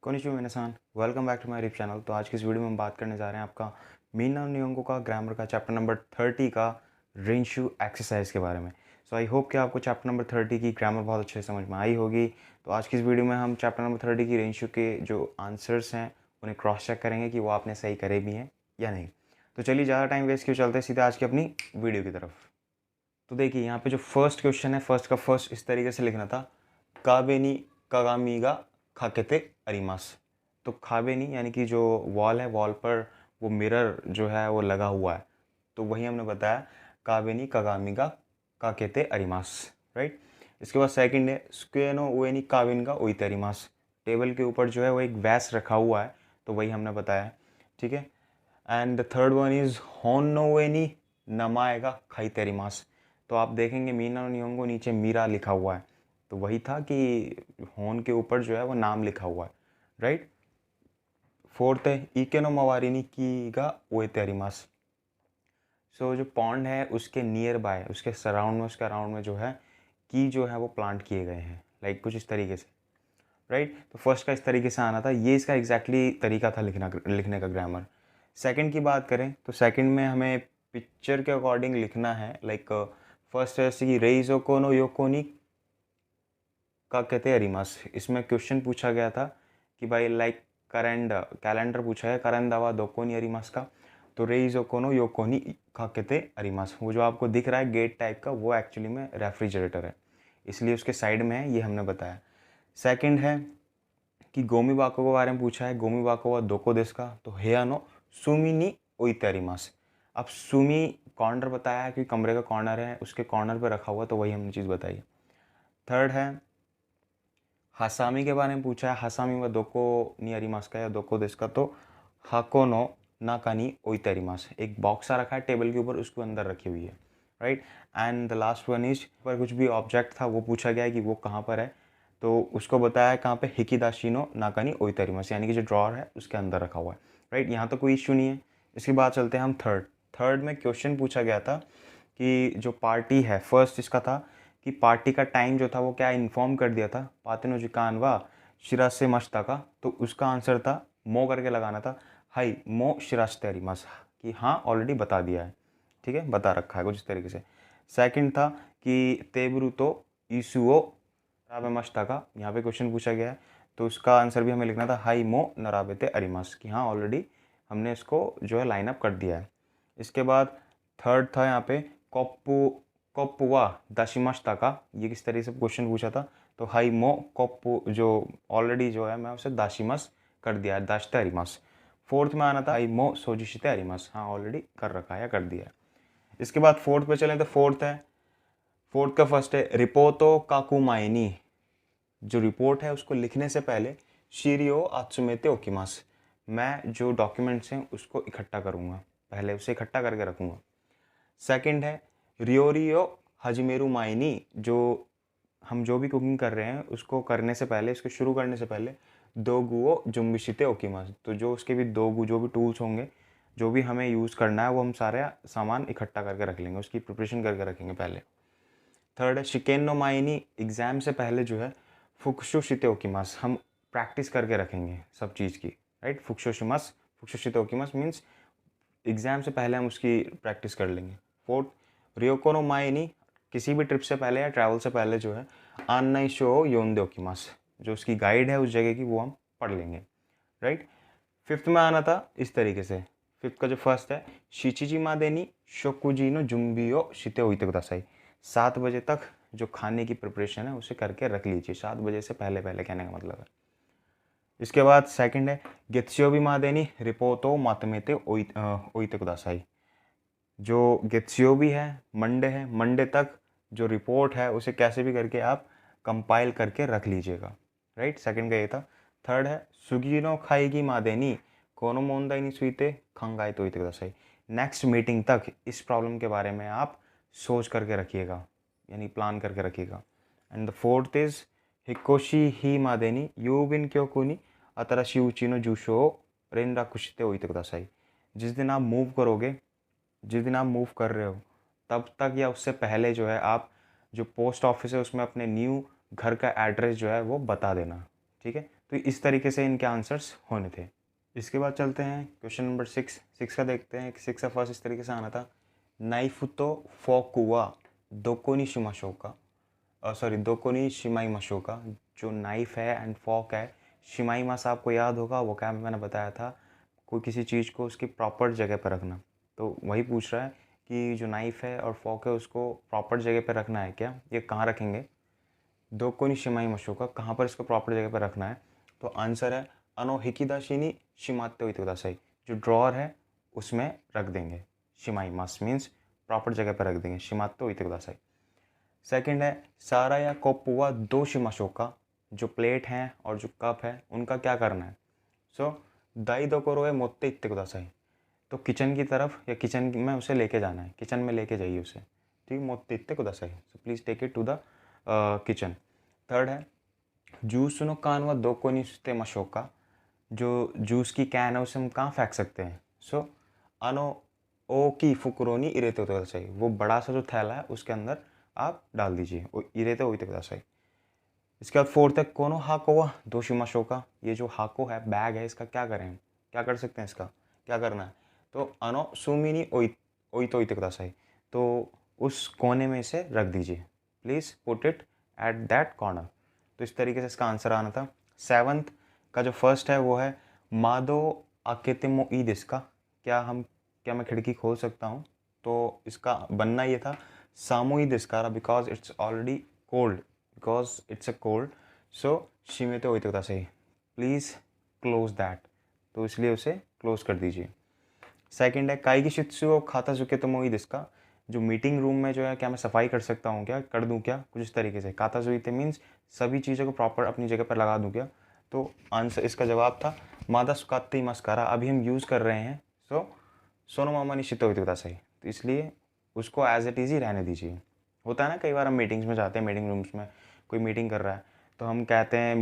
Konnichiwa मिनासान, welcome back to my YouTube channel. तो आज की इस वीडियो में हम बात करने जा रहे हैं आपका मीना नियोंगो का ग्रामर का चैप्टर नंबर 30 का रेंशु एक्सरसाइज के बारे में। सो आई होप कि आपको चैप्टर नंबर 30 की ग्रामर बहुत अच्छे से समझ में आई होगी। तो आज की इस वीडियो में हम चैप्टर नंबर 30 की रेंशु के जो आंसर्स हैं उन्हें क्रॉस चेक करेंगे कि वो आपने सही करे भी हैं या नहीं। तो चलिए ज़्यादा टाइम वेस्ट क्यों, चलते हैं सीधे आज की अपनी वीडियो की तरफ। तो देखिए यहाँ पे जो फर्स्ट क्वेश्चन है, फर्स्ट का फर्स्ट इस तरीके से लिखना था, काबेनी कागामीगा खाकेते अरिमास। तो खाबेनी यानी कि जो वॉल है, वॉल पर वो मिरर जो है वो लगा हुआ है, तो वही हमने बताया काबेनी कागामीगा काकेते अरिमास, राइट। इसके बाद सेकंड है स्क्वेनो उएनी काबिन का ओइते अरिमास। टेबल के ऊपर जो है वो एक वैस रखा हुआ है, तो वही हमने बताया, ठीक है। And the third one is होन्नोवेनी नमाएगा खाईते अरिमास। तो आप देखेंगे मीना नियोंगो नीचे मीरा लिखा हुआ है, तो वही था कि होन के ऊपर जो है वो नाम लिखा हुआ है, राइट। फोर्थ है इकेनो मवारिनी कीगा ओएते अरिमास। सो जो पॉन्ड है उसके नियर बाय, उसके सराउंड में, उसके अराउंड में जो है की जो है वो प्लांट किए गए हैं, लाइक कुछ इस तरीके से, राइट। तो फर्स्ट का इस तरीके से आना था, ये इसका एग्जैक्टली तरीका था लिखने का ग्रामर। सेकंड की बात करें तो सेकंड में हमें पिक्चर के अकॉर्डिंग लिखना है, लाइक फर्स्ट है जैसे कि रेइजो कोनो योकोनी का कहते हैं अरिमास। इसमें क्वेश्चन पूछा गया था कि भाई लाइक कैलेंडर पूछा है करंदावा दोकोनी अरिमास का, तो रेइजो कोनो योकोनी का कहते अरिमास। वो जो आपको दिख रहा है गेट टाइप का, वो एक्चुअली में रेफ्रिजरेटर है, इसलिए उसके साइड में है, ये हमने बताया। सेकंड है कि गोमी बाको के बारे में पूछा है, गोमी बाको वा दोको देश का, तो हेयानो सुमी नी ओइते अरिमास। अब सुमी कॉर्नर बताया है कि कमरे का कॉर्नर है, उसके कॉर्नर पे रखा हुआ, तो वही हमने चीज़ बताई। थर्ड है हासामी के बारे में पूछा है, हासामी व दोको नी अरिमास का या दोको देश का, तो हाकोनो नाकानी ओइते अरिमास। एक बॉक्स रखा है टेबल के ऊपर, उसके अंदर रखी हुई है, right. And the last one is पर कुछ भी ऑब्जेक्ट था वो पूछा गया है कि वो कहाँ पर है, तो उसको बताया है कहाँ पे, हिकिदाशिनो नाकानी ओइते अरिमास, यानी कि जो ड्रॉर है उसके अंदर रखा हुआ है, राइट। यहाँ तो कोई इश्यू नहीं है। इसके बाद चलते हैं हम थर्ड में क्वेश्चन पूछा गया था कि जो पार्टी है, फर्स्ट इसका था कि पार्टी का टाइम जो था वो क्या इन्फॉर्म कर दिया था, पातेनो जिकान वा शिरासे मस्ता का, तो उसका आंसर था मो करके लगाना था, हाई मो शिरास्ते अरिमास, कि हाँ ऑलरेडी बता दिया है, ठीक है, बता रखा है कुछ इस तरीके से। सेकंड था कि तेबरू तो ईसुओ नराबे मस्ता का, यहाँ पे क्वेश्चन पूछा गया है, तो उसका आंसर भी हमें लिखना था हाई मो नराबेते अरिमास, कि हाँ ऑलरेडी हमने इसको जो है लाइनअप कर दिया है। इसके बाद थर्ड था यहाँ पे कोप्पू कोप्पुवा दाशिमाश्ता का, ये किस तरीके से क्वेश्चन पूछा था, तो हाई मो कोप्पू, जो ऑलरेडी जो है मैं उसे दाशिमस कर दिया है, दाश्ते अरिमास। फोर्थ में आना था हाई मो सोजिशिते अरिमास, हाँ ऑलरेडी कर रखा है या कर दिया है। इसके बाद फोर्थ पे चलें तो फोर्थ का फर्स्ट है रिपोर्टो काकुमाइनी। जो रिपोर्ट है उसको लिखने से पहले शीरियो आत्सुमेते ओकिमास, मैं जो डॉक्यूमेंट्स हैं उसको इकट्ठा करूँगा, पहले उसे इकट्ठा करके रखूँगा। सेकंड है रियोरियो हजमेरू माइनी, जो हम जो भी कुकिंग कर रहे हैं उसको करने से पहले, इसको शुरू करने से पहले दो गुओ जुम्बिशिते ओकिमास, तो जो उसके भी दो गु जो भी टूल्स होंगे, जो भी हमें यूज़ करना है, वो हम सारे सामान इकट्ठा करके रख लेंगे, उसकी प्रिपरेशन करके रखेंगे पहले। थर्ड है शिकेनो माइनी, एग्ज़ाम से पहले जो है फुक्शो शिते ओकिमास, हम प्रैक्टिस करके रखेंगे सब चीज़ की, राइट। फुक्शो शिते ओकिमास मीन्स एग्ज़ाम से पहले हम उसकी प्रैक्टिस कर लेंगे। फोर्थ रियोकोनो माइनी, किसी भी ट्रिप से पहले या ट्रैवल से पहले जो है आन्नाई शो योंदे ओकिमास, जो उसकी गाइड है उस जगह की वो हम पढ़ लेंगे, राइट। फिफ्थ में आना था इस तरीके से, फिफ्थ का जो फर्स्ट है शिचिजी मादेनी शोकुजी नो जुम्बियो शिते ओइते कुदासाई। 7 बजे तक जो खाने की प्रिपरेशन है उसे करके रख लीजिए, 7 बजे से पहले पहले कहने का मतलब है। इसके बाद सेकंड है गेत्सियोबी मादेनी रिपोर्टो मातमेते ओइते कुदासाई। जो गेत्सियोबी है, मंडे तक जो रिपोर्ट है उसे कैसे भी करके आप कंपाइल करके रख लीजिएगा, राइट। सेकंड का ये था। थर्ड है सुगिनो खाएगी मादेनी कोनो मोंदाई नी सुईते खंगाई तो इते कुदासाई। नेक्स्ट मीटिंग तक इस प्रॉब्लम के बारे में आप सोच करके रखिएगा, यानी प्लान करके रखिएगा। एंड द फोर्थ इज हिकोशी ही मादेनी यूबिन क्योकुनी अतराशी उचिनो जूशो रेंडा कुशिते ओइते कुदासाई। जिस दिन आप मूव करोगे, जिस दिन आप मूव कर रहे हो, तब तक या उससे पहले जो है आप जो पोस्ट ऑफिस है उसमें अपने न्यू घर का एड्रेस जो है वो बता देना, ठीक है। तो इस तरीके से इनके आंसर्स होने थे। इसके बाद चलते हैं क्वेश्चन नंबर 6 का देखते हैं कि 6 का फर्स्ट इस तरीके से आना था, नाइफुतो फोकुआ दोकोनी शिमाशोका, सॉरी दोकोनी शिमाइमाशोका। जो नाइफ है एंड फॉक है, शिमाइमास आपको याद होगा वो क्या मैंने बताया था, कोई किसी चीज़ को उसकी प्रॉपर जगह पर रखना। तो वही पूछ रहा है कि जो नाइफ है और फॉक है उसको प्रॉपर जगह पर रखना है क्या, ये कहाँ रखेंगे, दोकोनी शिमाइमाशोका, कहाँ पर इसको प्रॉपर जगह पर रखना है। तो आंसर है अनो हिकिदाशिनी शिमाते इतोदासाई, जो ड्रॉअर है उसमें रख देंगे। शिमाइमास मीन्स प्रॉपर जगह पर रख देंगे, शिमातो इतोदासाई। सेकंड है सारा या कोपुआ दो शिमाशोका, जो प्लेट हैं और जो कप है उनका क्या करना है। सो दाई दो करो है मोत्ते इत्ते कुदासाई, तो किचन की तरफ या किचन में उसे लेके जाना है, किचन में लेके जाइए उसे, ठीक, मोत्ते इत्ते कुदासाई, so please take it to the kitchen. Third है जूस नो कान व दो कोनी सुते मशोका, जो जूस की कैन है उसे हम कहाँ फेंक सकते हैं। सो अनो ओ की फुकुरोनी इरेते होते चाहिए, वो बड़ा सा जो थैला है उसके अंदर आप डाल दीजिए, वो इरेते होते चाहिए। इसके बाद फोर्थ है कोनो हाको व दोशिमा शोका, ये जो हाको है बैग है इसका क्या करें, क्या कर सकते हैं, इसका क्या करना है। तो अनो सुमिनी ओई तो इते, तो उस कोने में इसे रख दीजिए, please put it at that corner. तो इस तरीके से इसका आंसर आना था। सेवंथ का जो फर्स्ट है वो है मादो आकेतिमो ईद, इसका क्या मैं खिड़की खोल सकता हूँ। तो इसका बनना ये था सामो ईद इसकारा, because it's already cold, because it's a cold, so शिमेते ओइते सही, प्लीज़ क्लोज दैट, तो इसलिए उसे क्लोज कर दीजिए। सेकंड है काइगी शित्सु खाता सुके तो मोई दिसका, जो मीटिंग रूम में जो है क्या मैं सफाई कर सकता हूँ, क्या कर दूँ क्या, कुछ इस तरीके से। काता सुईते मीन्स सभी चीज़ों को प्रॉपर अपनी जगह पर लगा दूँ क्या। तो आंसर इसका जवाब था मादा सुकाती मस्कारा, अभी हम यूज़ कर रहे हैं, सो सोनो मामा निश्चित होता सही, तो इसलिए उसको एज इट इज़ ही रहने दीजिए। होता है ना कई बार हम मीटिंग्स में जाते हैं, मीटिंग रूम्स में कोई मीटिंग कर रहा है तो हम कहते हैं हम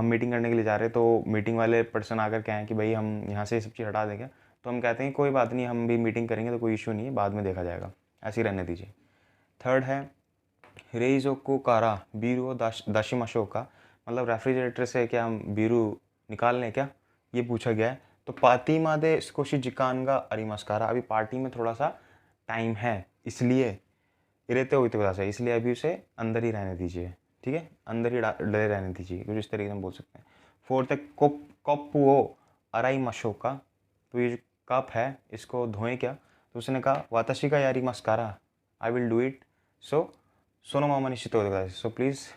मीटिंग करने के लिए जा रहे हैं, तो मीटिंग वाले पर्सन आकर कहें कि भाई हम यहाँ से ये सब चीज़ हटा देंगे, तो हम कहते हैं कोई बात नहीं, हम भी मीटिंग करेंगे तो कोई इशू नहीं है, बाद में देखा जाएगा, ऐसे ही रहने दीजिए। थर्ड है रेइजोको कारा बीरू दाशिमाशो का, मतलब रेफ्रिजरेटर से क्या हम बीरू निकाल लें क्या, ये पूछा गया है। तो पार्टी मादे स्कोशी जिकानगा अरिमस्कारा, अभी पार्टी में थोड़ा सा टाइम है इसलिए इरेते हुए तो से, इसलिए अभी उसे अंदर ही रहने दीजिए, ठीक है, अंदर ही डले रहने दीजिए, कुछ इस तरीके से हम बोल सकते हैं। फोर्थ है कॉपुओ अराई मशो का, तो ये जो कप है इसको धोएं क्या, तो उसने कहा वाताशी का यारी मस्कारा, I will do it, so सोनो मामा निश्चित हो, सो प्लीज़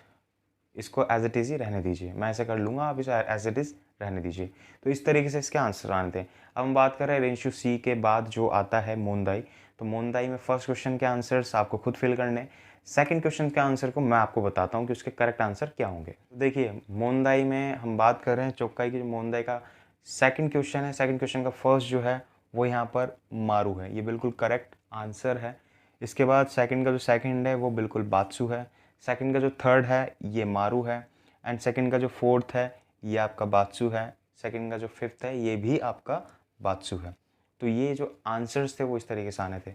इसको एज इट इज़ ही रहने दीजिए, मैं ऐसे कर लूँगा, आप इसे एज इट इज़ रहने दीजिए। तो इस तरीके से इसके आंसर आने थे। अब हम बात कर रहे हैं रेंशु सी के बाद जो आता है मोंदाई। तो मोंदाई में फर्स्ट क्वेश्चन के आंसर्स आपको खुद फिल करने, सेकंड क्वेश्चन के आंसर को मैं आपको बताता हूँ कि उसके करेक्ट आंसर क्या होंगे। तो देखिए मोंदाई में हम बात कर रहे हैं चोक्काई की, जो मोंदाई का सेकंड क्वेश्चन है, सेकंड क्वेश्चन का फर्स्ट जो है वो यहाँ पर मारू है, ये बिल्कुल करेक्ट आंसर है। इसके बाद सेकंड का जो सेकंड है वो बिल्कुल बात्सु है, सेकंड का जो थर्ड है ये मारू है, एंड सेकंड का जो फोर्थ है ये आपका बात्सु है, सेकंड का जो फिफ्थ है ये भी आपका बात्सु है। तो ये जो आंसर्स थे वो इस तरीके से आने थे।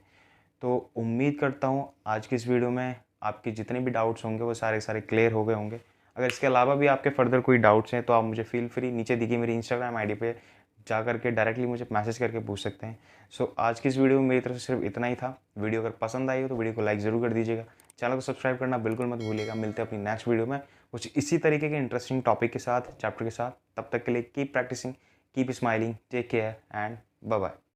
तो उम्मीद करता हूँ आज की इस वीडियो में आपके जितने भी डाउट्स होंगे वो सारे क्लियर हो गए होंगे। अगर इसके अलावा भी आपके फर्दर कोई डाउट्स हैं तो आप मुझे फील फ्री नीचे दिखी मेरी इंस्टाग्राम आईडी पे जा करके डायरेक्टली मुझे मैसेज करके पूछ सकते हैं। सो आज की इस वीडियो में मेरी तरफ से सिर्फ इतना ही था। वीडियो अगर पसंद आई हो तो वीडियो को लाइक ज़रूर कर दीजिएगा, चैनल को सब्सक्राइब करना बिल्कुल मत भूलिएगा। मिलते हैं अपनी नेक्स्ट वीडियो में कुछ इसी तरीके के इंटरेस्टिंग टॉपिक के साथ, चैप्टर के साथ। तब तक के लिए keep practicing, keep smiling, take care and bye bye.